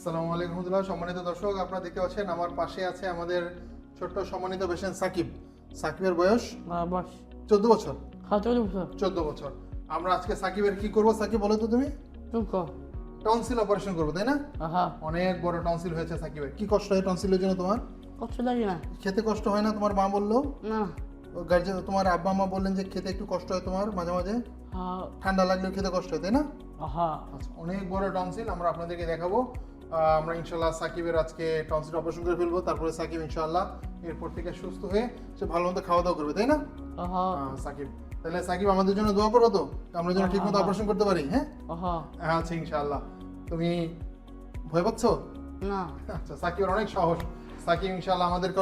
আসসালামু আলাইকুম রহমতুল্লাহ। সম্মানিত দর্শক, আপনারা দেখতে পাচ্ছেন আমার পাশে আছে আমাদের ছোট্ট সম্মানিত পেশেন্ট সাকিব। সাকিবের বয়স বস 14 বছর। হ্যাঁ 14 বছর 14 বছর। আমরা আজকে সাকিবের কি করব? সাকিব বলো তো তুমি। টুক টনসিল অপারেশন করবো, তাই না? আহা অনেক বড় টনসিল হয়েছে সাকিবের। কি কষ্ট হয় টনসিলের জন্য তোমার? কষ্ট লাগে না খেতে কষ্ট হয় না? তোমার মা বললো, না গার্জেন তোমার আব্বা মা বললেন যে খেতে একটু কষ্ট হয় তোমার মাঝে মাঝে, হ্যাঁ ঠান্ডা লাগলেও খেতে কষ্ট হয়, তাই না? আহা আচ্ছা, অনেক বড় টনসিল আমরা আপনাদেরকে দেখাবো। আমরা ইনশাল্লাহ সাকিবের আজকে টনসিল অপারেশন করে ফেলবো। তারপরে সাকিব ইনশাল্লাহ এরপর থেকে সুস্থ হয়ে সে ভালো মতো খাওয়া দাওয়া করবে, তাই না? আহা সাকিব, তাহলে সাকিব আমাদের জন্য দোয়া করবো তো, আমরা যেন ঠিক মতো হ্যাঁ। অপারেশন করতে পারি। হ্যাঁ আহা আচ্ছা, ইনশাল্লাহ। তুমি ভয় পাচ্ছ? না আচ্ছা, সাকিবের অনেক সাহস। সাকিব ইনশাল্লাহ আমাদেরকে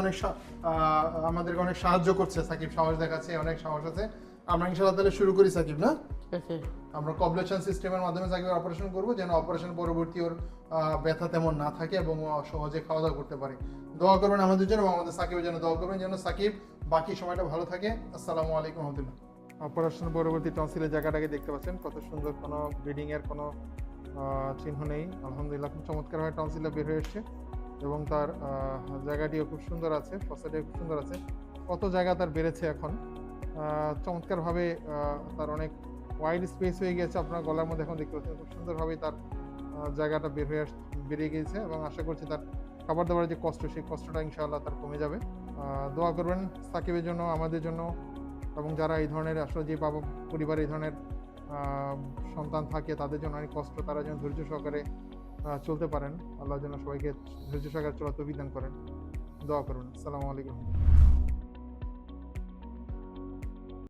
অনেক সাহায্য করছে। সাকিব সাহস দেখাচ্ছে, অনেক সাহস আছে। আমরা ইনশাল্লাহ তাহলে শুরু করি সাকিব, না? ঠিক আছে আমরা কবলেশন সিস্টেমের মাধ্যমে সাকিবের অপারেশন করবো, যেন অপারেশন পরবর্তী ওর ব্যথা তেমন না থাকে এবং ও সহজে খাওয়া দাওয়া করতে পারে। দোয়া করবেন আমাদের জন্য এবং আমাদের সাকিবের জন্য দোয়া করবেন যেন সাকিব বাকি সময়টা ভালো থাকে। আসসালামু আলাইকুম রহমতুল্লাহ। অপারেশন পরবর্তী টনসিলের জায়গাটাকে দেখতে পাচ্ছেন, কত সুন্দর, কোনো ব্লিডিং এর কোনো চিহ্ন নেই। আলহামদুলিল্লাহ, খুব চমৎকারভাবে টনসিলটা বের হয়ে এসছে এবং তার জায়গাটিও খুব সুন্দর আছে, ফসাটিও খুব সুন্দর আছে। কত জায়গা তার বেড়েছে এখন, চমৎকারভাবে তার অনেক ওয়াইড স্পেস হয়ে গেছে। আপনার গলার মধ্যে এখন দেখতে পাচ্ছেন খুব সুন্দরভাবে তার জায়গাটা বেরিয়ে গিয়েছে এবং আশা করছি তার খাবার দাবারের যে কষ্ট, সেই কষ্টটা ইনশাআল্লাহ তার কমে যাবে। দোয়া করবেন সাকিবের জন্য, আমাদের জন্য, এবং যারা এই ধরনের আসলে যে বাবা পরিবারে এই ধরনের সন্তান থাকে তাদের জন্য অনেক কষ্ট, তারা যেন ধৈর্য সহকারে চলতে পারেন। আল্লাহ যেন সবাইকে ধৈর্য সহকারে চলার তৌফিক দান করেন। দোয়া করবেন। আসসালামু আলাইকুম।